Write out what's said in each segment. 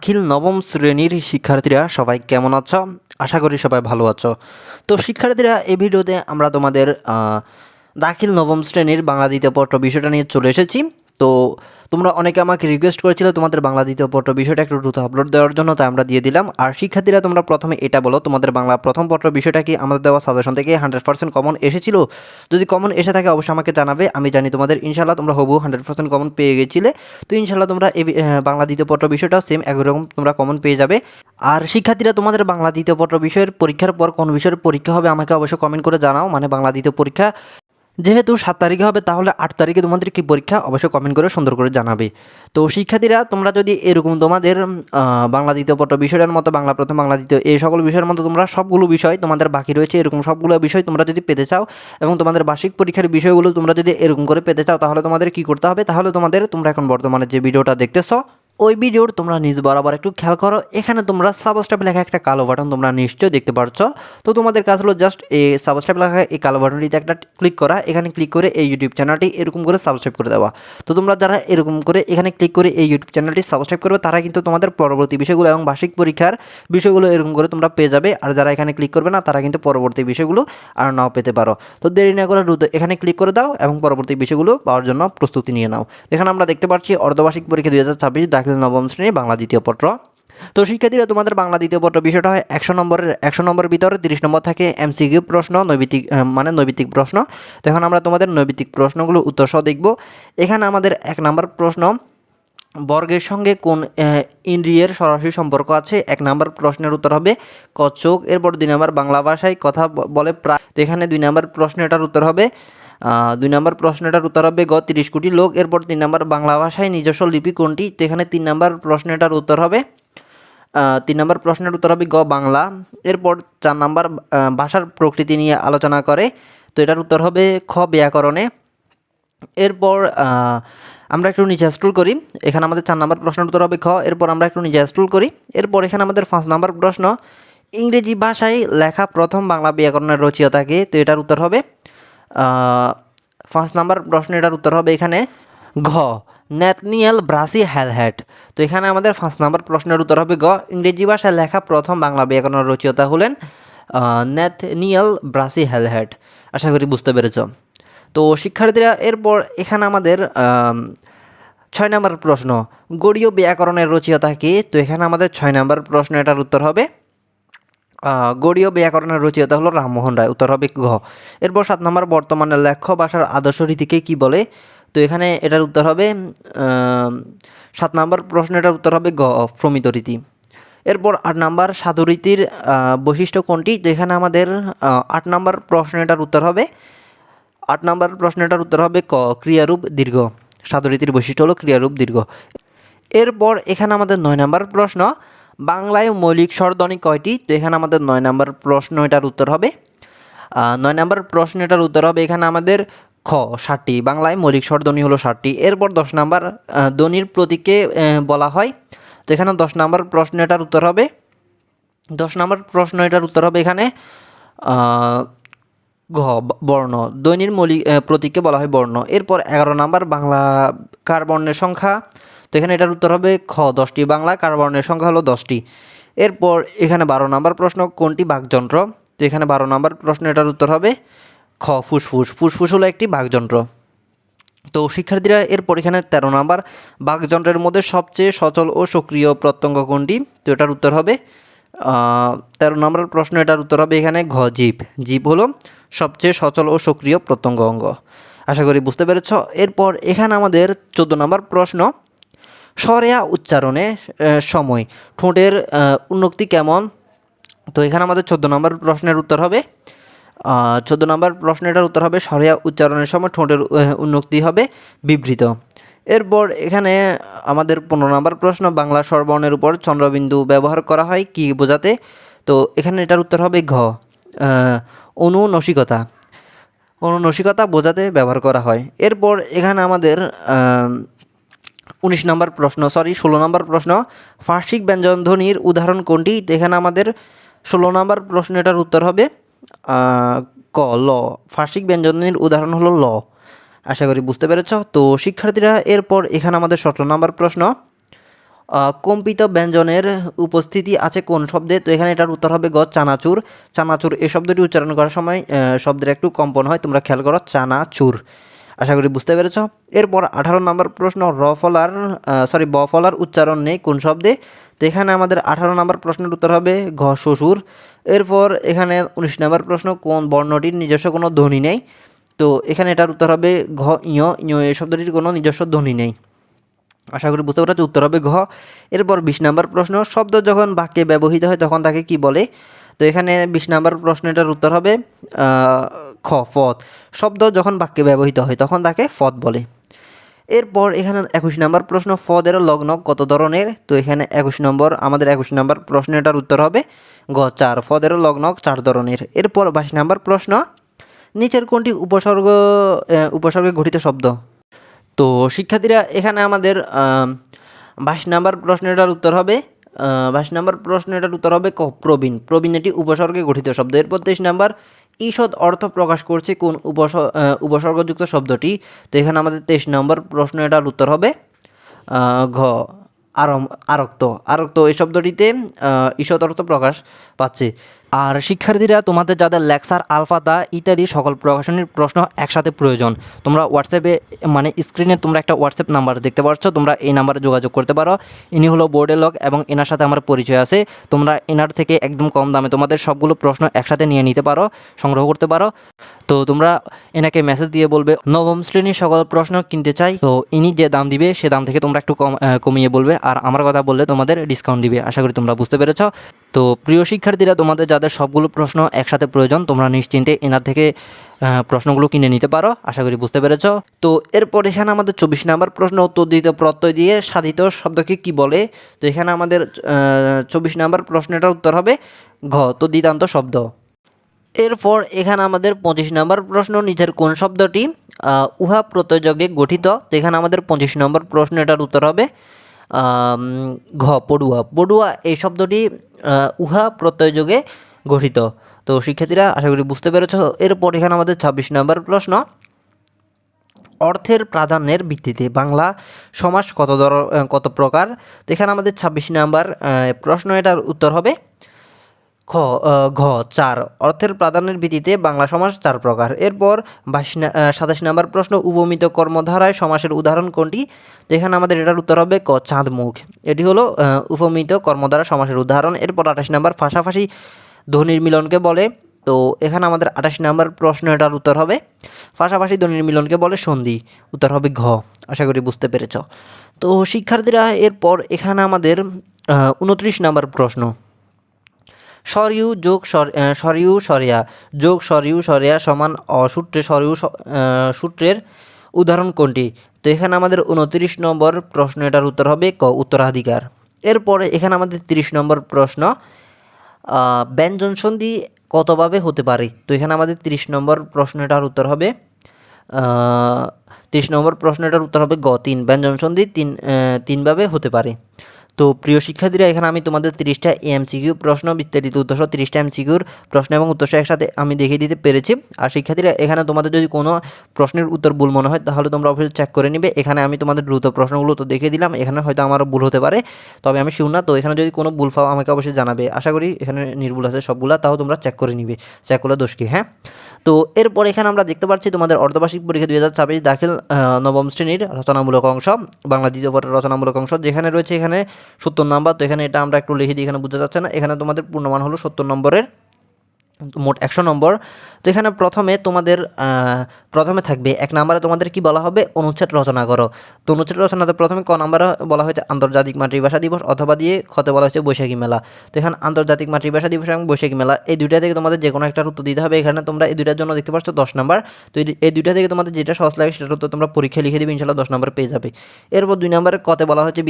দাখিল নবম শ্রেণীর শিক্ষার্থীরা সবাই কেমন আছো? আশা করি সবাই ভালো আছো। তো শিক্ষার্থীরা, এই ভিডিওতে আমরা তোমাদের দাখিল নবম শ্রেণীর বাংলা দ্বিতীয় পত্র বিষয়টা নিয়ে চলে এসেছি। তো তোমরা অনেকে আমাকে রিকোয়েস্ট করেছিলে তোমাদের বাংলা দ্বিতীয় পত্র বিষয়টা একটু দ্রুত আপলোড দেওয়ার জন্য, তাই আমরা দিয়ে দিলাম। আর শিক্ষার্থীরা, তোমরা প্রথমে এটা বলো, তোমাদের বাংলা প্রথম পত্র বিষয়টা কি আমাদের দেওয়া সাজেশন থেকে 100% কমন এসেছিল? যদি কমন এসে থাকে অবশ্যই আমাকে জানাবে। আমি জানি তোমাদের ইনশাল্লাহ তোমরা হবু 100% কমন পেয়ে গেছিলে। তো ইনশাল্লাহ তোমরা এই বাংলা দ্বিতীয় পত্র বিষয়টাও সেম একই রকম তোমরা কমন পেয়ে যাবে। আর শিক্ষার্থীরা, তোমাদের বাংলা দ্বিতীয় পত্র বিষয়ের পরীক্ষার পর কোন বিষয়ের পরীক্ষা হবে আমাকে অবশ্যই কমেন্ট করে জানাও। মানে বাংলা দ্বিতীয় পরীক্ষা যেহেতু 7 তারিখে হবে, তাহলে 8 তারিখে তোমাদের কি পরীক্ষা অবশ্যই কমেন্ট করে সুন্দর করে জানাবে। তো শিক্ষার্থীরা, তোমরা যদি এরকম তোমাদের বাংলা দ্বিতীয় পত্র বিষয়ের মতো বাংলা প্রথম বাংলা দ্বিতীয় এই সকল বিষয়ের মতো তোমরা সবগুলো বিষয় তোমাদের বাকি রয়েছে, এরকম সবগুলো বিষয় তোমরা যদি পেতে চাও এবং তোমাদের বার্ষিক পরীক্ষার বিষয়গুলো তোমরা যদি এরকম করে পেতে চাও, তাহলে তোমাদের কি করতে হবে? তাহলে তোমরা এখন বর্তমানে যে ভিডিওটা দেখতেছো ওই ভিডিওর তোমরা নিজ বরাবর একটু খেয়াল করো। এখানে তোমরা সাবস্ক্রাইব লেখা একটা কালো বাটন তোমরা নিশ্চয়ই দেখতে পাচ্ছ। তো তোমাদের কাজ হলো জাস্ট এই সাবস্ক্রাইব লেখা এই কালো বাটনটিতে একটা ক্লিক করা। এখানে ক্লিক করে এই ইউটিউব চ্যানেলটি এরকম করে সাবস্ক্রাইব করে দেওয়া। তো তোমরা যারা এরকম করে এখানে ক্লিক করে এই ইউটিউব চ্যানেলটি সাবস্ক্রাইব করবে, তারা কিন্তু তোমাদের পরবর্তী বিষয়গুলো এবং বার্ষিক পরীক্ষার বিষয়গুলো এরকম করে তোমরা পেয়ে যাবে। আর যারা এখানে ক্লিক করবে না, তারা কিন্তু পরবর্তী বিষয়গুলো আর নাও পেতে পারো। তো দেরি না করে দ্রুত এখানে ক্লিক করে দাও এবং পরবর্তী বিষয়গুলো পাওয়ার জন্য প্রস্তুতি নিয়ে নাও। এখানে আমরা দেখতে পাচ্ছি অর্ধবার্ষিক পরীক্ষা 2026 দাখিল নবম শ্রেণী বাংলা দ্বিতীয় পত্র। তো শিক্ষার্থীরা, তোমাদের বাংলা দ্বিতীয় পত্র বিষয়টা হয় 100 নম্বরের ভিতরে 30 নম্বর থাকে এমসিকিউ প্রশ্ন, নৈবিত্তিক প্রশ্ন। তো এখন আমরা তোমাদের নৈবিত্তিক প্রশ্নগুলো উত্তর সহ দেখব। এখানে আমাদের 1 নম্বর প্রশ্ন, বর্গের সঙ্গে কোন ইন্দ্রিয়ের সরাসরি সম্পর্ক আছে? 1 নম্বর প্রশ্নের উত্তর হবে ক চোখ। এরপর 2 নম্বর, বাংলা ভাষায় কথা বলে প্রায়। তো এখানে 2 নম্বর প্রশ্নটার উত্তর হবে 2 নম্বর প্রশ্নটার উত্তর হবে গ 30 কোটি লোক। এরপর 3 নম্বর, বাংলা ভাষায় নিজস্ব লিপি কোনটি? তো এখানে 3 নম্বর প্রশ্নটার উত্তর হবে 3 নম্বর প্রশ্নের উত্তর হবে গ বাংলা। এরপর 4 নম্বর, ভাষার প্রকৃতি নিয়ে আলোচনা করে। তো এটার উত্তর হবে খ ব্যাকরণে। এরপর আমরা একটু নিচে স্ক্রল করি। এখানে আমাদের 4 নম্বর প্রশ্নের উত্তর হবে খ। এরপর আমরা একটু নিচে স্ক্রল করি। এরপর এখানে আমাদের 5 নম্বর প্রশ্ন, ইংরেজি ভাষায় লেখা প্রথম বাংলা ব্যাকরণের রচয়িতা কে? তো এটার উত্তর হবে 5 নম্বর প্রশ্ন, এটার উত্তর হবে এখানে ঘ ন্যাথনিয়েল ব্রাসি হ্যালহ্যাট। তো এখানে আমাদের 5 নম্বর প্রশ্নের উত্তর হবে গ। ইংরেজি ভাষায় লেখা প্রথম বাংলা ব্যাকরণের রচয়িতা হলেন ন্যাথনিয়েল ব্রাসি হ্যালহ্যাট। আশা করি বুঝতে পেরেছ। তো শিক্ষার্থীরা, এরপর এখানে আমাদের 6 নম্বর প্রশ্ন, গড়ীয় ব্যাকরণের রচয়িতা কে? তো এখানে আমাদের 6 নম্বর প্রশ্ন, এটার উত্তর হবে গড়ীয় ব্যাকরণের রচয়িতা হলো রামমোহন রায়। উত্তর হবে ঘ। এরপর 7 নম্বর, বর্তমানে লেখ্য ভাষার আদর্শ রীতিকে কি বলে? তো এখানে এটার উত্তর হবে 7 নম্বর প্রশ্ন, এটার উত্তর হবে গ প্রমিত রীতি। এরপর 8 নম্বর, সাধুরীতির বৈশিষ্ট্য কোনটি? তো এখানে আমাদের 8 নম্বর প্রশ্ন, এটার উত্তর হবে 8 নম্বর প্রশ্নটার উত্তর হবে ক ক্রিয়ারূপ দীর্ঘ। সাধুরীতির বৈশিষ্ট্য হলো ক্রিয়ারূপ দীর্ঘ। এরপর এখানে আমাদের 9 নম্বর প্রশ্ন, বাংলায় মৌলিক স্বরধ্বনি কয়টি? তো এখানে আমাদের 9 নম্বর প্রশ্ন, এটার উত্তর হবে 9 নম্বর প্রশ্ন, এটার উত্তর হবে এখানে আমাদের খ 7টি। বাংলায় মৌলিক স্বরধ্বনি হলো 7টি। এরপর 10 নম্বর, ধ্বনির প্রতীককে বলা হয়? তো এখানে 10 নম্বর প্রশ্ন, এটার উত্তর হবে 10 নম্বর প্রশ্ন, এটার উত্তর হবে এখানে ঘ বর্ণ। ধ্বনির মৌলিক প্রতীককে বলা হয় বর্ণ। এরপর 11 নম্বর, বাংলা কার বর্ণের সংখ্যা? তো এখানে এটার উত্তর হবে খ 10টি। বাংলা কার বর্ণের সংখ্যা হলো 10টি। এরপর এখানে 12 নম্বর প্রশ্ন, কোনটি বাকযন্ত্র? তো এখানে 12 নম্বর প্রশ্ন, এটার উত্তর হবে খ ফুসফুস। ফুসফুস হলো একটি বাকযন্ত্র। তো শিক্ষার্থীরা, এরপর এখানে 13 নম্বর, বাকযন্ত্রের মধ্যে সবচেয়ে সচল ও সক্রিয় প্রত্যঙ্গ কোনটি? তো এটার উত্তর হবে 13 নম্বর প্রশ্ন, এটার উত্তর হবে এখানে ঘ জীব। জীব হলো সবচেয়ে সচল ও সক্রিয় প্রত্যঙ্গ অঙ্গ। আশা করি বুঝতে পেরেছ। এরপর এখানে আমাদের 14 নম্বর প্রশ্ন, স্বরেয়া উচ্চারণে সময় ঠোঁটের উন্নতি কেমন? তো এখানে আমাদের 14 নম্বর প্রশ্নের উত্তর হবে 14 নম্বর প্রশ্নটার উত্তর হবে স্বরেয়া উচ্চারণের সময় ঠোঁটের উন্নতি হবে বিবৃত। এরপর এখানে আমাদের 15 নম্বর প্রশ্ন, বাংলা স্বরবর্ণের উপর চন্দ্রবিন্দু ব্যবহার করা হয় কি বোঝাতে? তো এখানে এটার উত্তর হবে ঘ অনুনসিকতা। অনুনসিকতা বোঝাতে ব্যবহার করা হয়। এরপর এখানে আমাদের 16 নম্বর প্রশ্ন, ফার্সিক ব্যঞ্জনধ্বনির উদাহরণ কোনটি? তো এখানে আমাদের 16 নম্বর প্রশ্ন, এটার উত্তর হবে ক ল। ফার্সিক ব্যঞ্জনধ্বনির উদাহরণ হলো ল। আশা করি বুঝতে পেরেছ। তো শিক্ষার্থীরা, এরপর এখানে আমাদের 17 নম্বর প্রশ্ন, কম্পিত ব্যঞ্জনের উপস্থিতি আছে কোন শব্দে? তো এখানে এটার উত্তর হবে গ চানাচুর। চানাচুর এই শব্দটি উচ্চারণ করার সময় শব্দের একটু কম্পন হয়, তোমরা খেয়াল করো, চানাচুর। আশা করি বুঝতে পেরেছ। এরপর 18 নম্বর প্রশ্ন, ব ফলার উচ্চারণ নেই কোন শব্দে? তো এখানে আমাদের 18 নম্বর প্রশ্নের উত্তর হবে ঘ শ্বশুর। এরপর এখানে 19 নম্বর প্রশ্ন, কোন বর্ণটির নিজস্ব কোনো ধ্বনি নেই? তো এখানে এটার উত্তর হবে ঘ ইয়। ইয় এই শব্দটির কোনো নিজস্ব ধ্বনি নেই। আশা করি বুঝতে পারছি, উত্তর হবে ঘ। এরপর 20 নম্বর প্রশ্ন, শব্দ যখন বাক্যে ব্যবহৃত হয় তখন তাকে কি বলে? তো এখানে 20 নম্বর প্রশ্নটার উত্তর হবে খ ফদ। শব্দ যখন বাক্যে ব্যবহৃত হয় তখন তাকে ফদ বলে। এরপর এখানে 21 নম্বর প্রশ্ন, ফদের লগ্ন কত ধরনের? তো এখানে 21 নম্বর প্রশ্নটার উত্তর হবে গ 4। ফদের লগ্ন 4 ধরনের। এরপর 22 নম্বর প্রশ্ন, নিচের কোনটি উপসর্গে গঠিত শব্দ? তো শিক্ষার্থীরা এখানে আমাদের 22 নম্বর প্রশ্নটার উত্তর হবে 22 নম্বর প্রশ্নটার উত্তর হবে ক প্রবীণ। প্রবীণ এটি উপসর্গে গঠিত শব্দ। এরপর 23 নম্বর, ঈষৎ অর্থ প্রকাশ করছে কোন উপসর্গযুক্ত শব্দটি? তো এখানে আমাদের 23 নম্বর প্রশ্নটার উত্তর হবে ঘ আরক্ত। আরক্ত এই শব্দটিতে ঈষৎ অর্থ প্রকাশ পাচ্ছে। আর শিক্ষার্থীরা, তোমাদের যাদের লেকচার আলফাতা ইত্যাদি সকল প্রকাশনীর প্রশ্ন একসাথে প্রয়োজন, তোমরা হোয়াটসঅ্যাপে মানে স্ক্রিনে তোমরা একটা হোয়াটসঅ্যাপ নাম্বার দেখতে পাচ্ছ, তোমরা এই নাম্বারে যোগাযোগ করতে পারো। ইনি হলো বোর্ডের লোক এবং এনার সাথে আমার পরিচয় আছে। তোমরা এনার থেকে একদম কম দামে তোমাদের সবগুলো প্রশ্ন একসাথে নিয়ে নিতে পারো, সংগ্রহ করতে পারো। তো তোমরা এনাকে মেসেজ দিয়ে বলবে নবম শ্রেণীর সকল প্রশ্ন কিনতে চাই। তো ইনি যে দাম দিবে সে দাম থেকে তোমরা একটু কমিয়ে বলবে, আর আমার কথা বললে তোমাদের ডিসকাউন্ট দিবে। আশা করি তোমরা বুঝতে পেরেছ। তো প্রিয় শিক্ষার্থীরা, তোমাদের যাদের সবগুলো প্রশ্ন একসাথে প্রয়োজন, তোমরা নিশ্চিন্তে এনার থেকে প্রশ্নগুলো কিনে নিতে পারো। আশা করি বুঝতে পেরেছ। তো এরপর এখানে আমাদের 24 নম্বর প্রশ্ন, উত্তর দিতে প্রত্যয় দিয়ে সাধিত শব্দকে কি বলে? তো এখানে আমাদের 24 নম্বর প্রশ্নটার উত্তর হবে ঘ তো দ্বিতান্ত শব্দ। এরপর এখানে আমাদের 25 নম্বর প্রশ্ন, নিচের কোন শব্দটি উহা প্রত্যয়যোগে গঠিত? তো এখানে আমাদের 25 নম্বর প্রশ্নটার উত্তর হবে ঘ পড়ুয়া। পড়ুয়া এই শব্দটি উহা প্রত্যয়যোগে গঠিত। তো শিক্ষার্থীরা আশা করি বুঝতে পেরেছ। এরপর এখানে আমাদের 26 নম্বর প্রশ্ন, অর্থের প্রাধান্যের ভিত্তিতে বাংলা সমাস কত প্রকার? তো এখানে আমাদের 26 নম্বর প্রশ্ন, এটার উত্তর হবে ঘ 4। অর্থের প্রাধান্যের ভিত্তিতে বাংলা সমাস 4 প্রকার। এরপর 27 নম্বর প্রশ্ন, উপমিত কর্মধারায় সমাসের উদাহরণ কোনটি? তো এখানে আমাদের এটার উত্তর হবে ক চাঁদমুখ। এটি হলো উপমিত কর্মধারা সমাসের উদাহরণ। এরপর 28 নম্বর, পাশাপাশি ধ্বনির মিলনকে বলে? তো এখানে আমাদের 28 নম্বর প্রশ্ন, এটার উত্তর হবে পাশাপাশি ধ্বনির মিলনকে বলে সন্ধি। উত্তর হবে ঘ। আশা করি বুঝতে পেরেছ। তো শিক্ষার্থীরা, এরপর এখানে আমাদের 29 নম্বর প্রশ্ন, সরিউ যোগ সরিউ সরিয়া যোগ সরিউ সরিয়া সমান অসূত্রে সূত্রের উদাহরণ কোনটি? তো এখানে আমাদের 29 নম্বর প্রশ্ন, এটার উত্তর হবে ক উত্তরাধিকার। এরপরে এখানে আমাদের 30 নম্বর প্রশ্ন, ব্যঞ্জন সন্ধি কতভাবে হতে পারে? তো এখানে আমাদের 30 নম্বর প্রশ্নটার উত্তর হবে 30 নম্বর প্রশ্নটার উত্তর হবে গ 3। ব্যঞ্জন সন্ধি তিনভাবে হতে পারে। তো প্রিয় শিক্ষার্থীরা, এখানে আমি তোমাদের 30টা এমসিকিউ প্রশ্ন, বিস্তারিত উত্তর 30টা এমসিকিউর প্রশ্ন এবং উত্তর একসাথে আমি দেখিয়ে দিতে পেরেছি। আর শিক্ষার্থীরা, এখানে তোমাদের যদি কোনো প্রশ্নের উত্তর ভুল মনে হয় তাহলে তোমরা অবশ্যই চেক করে নিবে। এখানে আমি তোমাদের দ্রুত প্রশ্নগুলো তো দেখিয়ে দিলাম, এখানে হয়তো আমারও ভুল হতে পারে, তবে আমি শিওর না। তো এখানে যদি কোনো ভুল পাও আমাকে অবশ্যই জানাবে। আশা করি এখানে নির্ভুল আছে সবগুলা, তাও তোমরা চেক করে নিবে, চেক করলে দোষ কি। হ্যাঁ, তো এরপর এখানে আমরা দেখতে পাচ্ছি তোমাদের অর্ধবার্ষিক পরীক্ষা 2026 দাখিল নবম শ্রেণীর রচনামূলক অংশ, বাংলা দ্বিতীয় পত্রের রচনামূলক অংশ, যেখানে রয়েছে এখানে 70 নাম্বার। তো এখানে এটা আমরা একটু লিখে দিই, এখানে বোঝা যাচ্ছে না। এখানে তোমাদের পূর্ণমান হলো 70 নম্বরের, মোট 100 নম্বর। তো এখানে প্রথমে থাকবে 1 নম্বরে তোমাদের কি বলা হবে, অনুচ্ছেদ রচনা করো। তো অনুচ্ছেদ রচনাতে প্রথমে ক নম্বরে বলা হয়েছে আন্তর্জাতিক মাতৃভাষা দিবস, অথবা দিয়ে খতে বলা হয়েছে বৈশাখী মেলা। তো এখানে আন্তর্জাতিক মাতৃভাষা দিবস এবং বৈশাখী মেলা এই দুইটা থেকে তোমাদের যে কোনো একটার উত্তর দিতে হবে। এখানে তোমরা এই দুইটার জন্য দেখতে পাচ্ছ 10 নম্বর। তো এই দুইটা থেকে তোমাদের যেটা সহজ লাগে সেটা উত্তর তোমরা পরীক্ষা লিখে দিবে, ইনশাআল্লাহ 10 নম্বর পেয়ে যাবে। এরপর 2 নম্বরে কতে বলা হয়েছে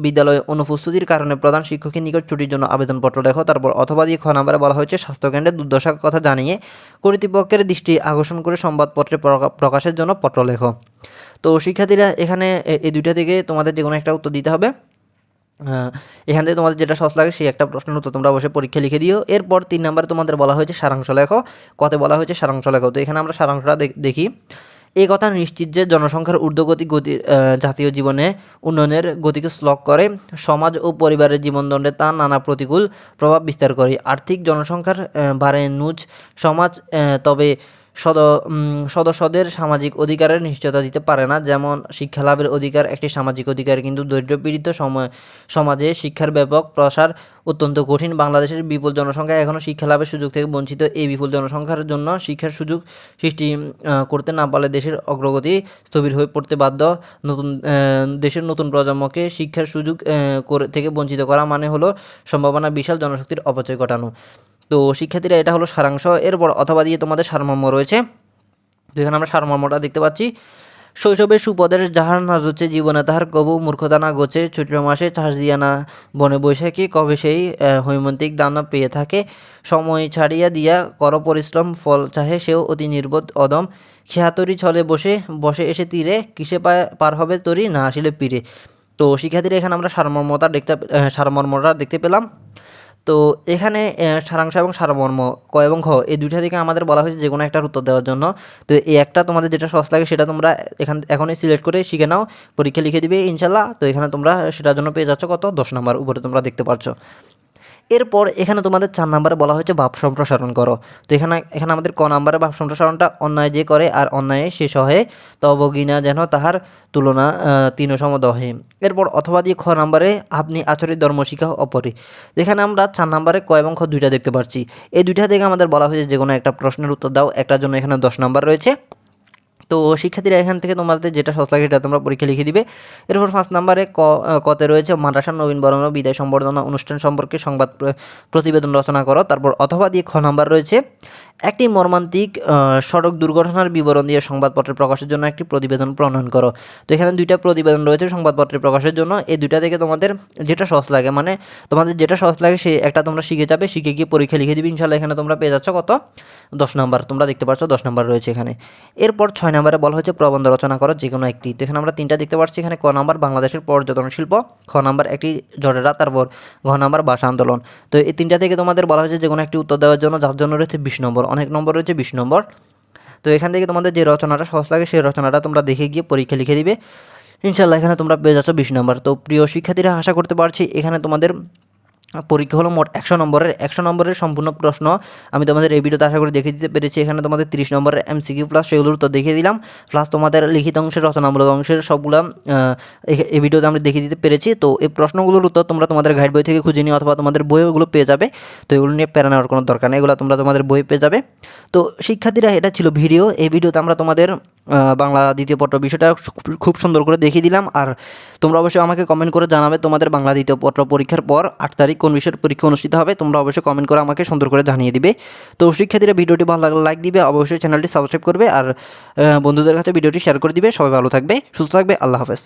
বিদ্যালয়ে অনুপস্থিতির কারণে প্রধান শিক্ষকের নিকট ছুটির জন্য আবেদনপত্র লেখো। তারপর অথবা দিয়ে খ নম্বরে বলা হয়েছে স্বাস্থ্যকেন্দ্রে দুর্দশার কথা জানিয়ে কর্তৃপক্ষের দৃষ্টি আকর্ষণ করে সংবাদপত্রে প্রকাশের জন্য পত্র লেখো। তো শিক্ষার্থীরা, এখানে এই দুইটা থেকে তোমাদের যে কোনো একটা উত্তর দিতে হবে। এখান থেকে তোমাদের যেটা সহজ লাগে সেই একটা প্রশ্নের উত্তর তোমরা অবশ্যই পরীক্ষা লিখে দিও। এরপর 3 নম্বরে তোমাদের বলা হয়েছে সারাংশ লেখো, কতে বলা হয়েছে সারাংশ লেখো। তো এখানে আমরা সারাংশটা দেখি। এই কথা নিশ্চিত যে জনসংখ্যার ঊর্ধ্বগতি জাতীয় জীবনে উন্নয়নের গতিকে শ্লথ করে, সমাজ ও পরিবারের জীবনদণ্ডে তা নানা প্রতিকূল প্রভাব বিস্তার করে। আর্থিক জনসংখ্যার বাড়ে নুজ সমাজ তবে সদস্যদের সামাজিক অধিকারের নিশ্চয়তা দিতে পারে না। যেমন শিক্ষা লাভের অধিকার একটি সামাজিক অধিকার, কিন্তু দরিদ্রপীড়িত সমাজে শিক্ষার ব্যাপক প্রসার অত্যন্ত কঠিন। বাংলাদেশের বিপুল জনসংখ্যা এখনও শিক্ষা লাভের সুযোগ থেকে বঞ্চিত। এই বিপুল জনসংখ্যার জন্য শিক্ষার সুযোগ সৃষ্টি করতে না পারলে দেশের অগ্রগতি স্থবির হয়ে পড়তে বাধ্য। দেশের নতুন প্রজন্মকে শিক্ষার সুযোগ থেকে বঞ্চিত করা মানে হলো সম্ভাবনা বিশাল জনশক্তির অপচয় ঘটানো। তো শিক্ষার্থীরা এটা হলো সারাংশ। এরপর অথবা দিয়ে তোমাদের সারমর্ম রয়েছে। তো এখানে আমরা সারমর্মটা দেখতে পাচ্ছি। শৈশবে সুপদের যাহার না রুচে, জীবনে তাহার কবু মূর্খতা না গোছে, চৈত্র মাসে চাষ দিয়া না বনে বৈশাখী, কবে সেই হৈমন্তিক দান পেয়ে থাকে, সময় ছাড়িয়া দিয়া কর পরিশ্রম, ফল চাহে সেও অতি নির্বোধ অদম, খেয়াতরি ছলে বসে বসে এসে তীরে, কিসে পার হবে তরি না আসিলে পীরে। তো শিক্ষার্থীরা এখানে আমরা সারমর্মটা দেখতে পেলাম। তো এখানে সারাংশ এবং সারমর্ম ক এবং খ এই দুইটা থেকে আমাদের বলা হয়েছে যে কোনো একটার উত্তর দেওয়ার জন্য। তো এই একটা তোমাদের যেটা সহজ লাগে সেটা তোমরা এখনই সিলেক্ট করে শিখে নাও, পরীক্ষা লিখে দিবে ইনশাল্লাহ। তো এখানে তোমরা সেটার জন্য পেয়ে যাচ্ছ কত 10 নাম্বার, উপরে তোমরা দেখতে পাচ্ছ। এরপর এখানে তোমাদের 4 নাম্বারে বলা হয়েছে ভাব সম্প্রসারণ করো। তো এখানে আমাদের ক নাম্বারে ভাব সম্প্রসারণটা, অন্যায় যে করে আর অন্যায়ে সে সহে, তবগিনা যেন তাহার তুলনা তিন সম দহে। এরপর অথবা দিয়ে খ নাম্বারে আপনি আচরিত ধর্ম শিখা অপরে। এখানে আমরা 4 নাম্বারে ক এবং খ দুইটা দেখতে পাচ্ছি। এই দুইটা থেকে আমাদের বলা হয়েছে যে কোনো একটা প্রশ্নের উত্তর দাও, একটার জন্য এখানে 10 নাম্বার রয়েছে। তো শিক্ষার্থীরা এখান থেকে তোমাদের যেটা সহজ লাগে সেটা তোমরা পরীক্ষা লিখে দিবে। এরপর 5 নাম্বারে কতে রয়েছে মাদ্রাসার নবীন বরণ ও বিদায় সম্বর্ধনা অনুষ্ঠান সম্পর্কে সংবাদ প্রতিবেদন রচনা করো। তারপর অথবা দিয়ে খ নাম্বার রয়েছে একটি মর্মান্তিক সড়ক দুর্ঘটনার বিবরণ দিয়ে সংবাদপত্রে প্রকাশের জন্য একটি প্রতিবেদন প্রণয়ন করো। তো এখানে দুইটা প্রতিবেদন রয়েছে সংবাদপত্রে প্রকাশের জন্য। এই দুইটা থেকে তোমাদের যেটা সহজ লাগে, মানে তোমাদের যেটা সহজ লাগে সেই একটা তোমরা শিখে যাবে, শিখে গিয়ে পরীক্ষা লিখে দিবে ইনশাল্লাহ। এখানে তোমরা পেয়ে যাচ্ছ কত 10 নাম্বার, তোমরা দেখতে পাচ্ছ 10 নাম্বার রয়েছে এখানে। এরপর 6 নাম্বারে বলা হয়েছে প্রবন্ধ রচনা করো যে কোনো একটি। তো এখানে আমরা 3টা দেখতে পাচ্ছি। এখানে ক নাম্বার বাংলাদেশের পর্যটন শিল্প, খ নাম্বার একটি জটেরা, তারপর ঘ নাম্বার ভাষা আন্দোলন। তো এই 3টা থেকে তোমাদের বলা হয়েছে যে কোনো একটি উত্তর দেওয়ার জন্য, যার জন্য রয়েছে 20 নম্বর, অনেক নম্বর রয়েছে 20 নম্বর। তো এখান থেকে তোমাদের যে রচনাটা সহজ লাগে সেই রচনাটা তোমরা দেখে গিয়ে পরীক্ষা লিখে দিবে ইনশাল্লাহ। এখানে তোমরা পেয়ে যাচ্ছ 20 নম্বর। তো প্রিয় শিক্ষার্থীরা, আশা করতে পারছি এখানে তোমাদের পরীক্ষা হলো মোট 100 নম্বরের সম্পূর্ণ প্রশ্ন আমি তোমাদের এই ভিডিওতে আশা করি দেখিয়ে দিতে পেরেছি। এখানে তোমাদের 30 নম্বরের MCQ প্লাস সেগুলোর উত্তর দেখিয়ে দিলাম, প্লাস তোমাদের লিখিত অংশের রচনামূলক অংশের সবগুলো এই ভিডিওতে আমরা দেখিয়ে দিতে পেরেছি। তো এই প্রশ্নগুলোর উত্তর তোমরা তোমাদের গাইড বই থেকে খুঁজে নিও, অথবা তোমাদের বইগুলো পেয়ে যাবে। তো এগুলো নিয়ে প্যারা নেওয়ার কোনো দরকার নেই, এগুলো তোমরা তোমাদের বই পেয়ে যাবে। তো শিক্ষার্থীরা, এটা ছিল ভিডিও। এই ভিডিওতে আমরা তোমাদের বাংলা দ্বিতীয় পত্র বিষয়টা খুব সুন্দর করে দেখিয়ে দিলাম। আর তোমরা অবশ্যই আমাকে কমেন্ট করে জানাবে তোমাদের বাংলা দ্বিতীয় পত্র পরীক্ষার পর 8 তারিখ কোন বিষয়ের পরীক্ষা অনুষ্ঠিত হবে। তোমরা অবশ্যই কমেন্ট করে আমাকে সুন্দর করে জানিয়ে দিবে। তো শিক্ষার্থীরা, ভিডিওটি ভালো লাগলে লাইক দিবে, অবশ্যই চ্যানেলটি সাবস্ক্রাইব করবে, আর বন্ধুদের কাছে ভিডিওটি শেয়ার করে দিবে। সবাই ভালো থাকবে, সুস্থ থাকবে, আল্লাহ হাফেজ।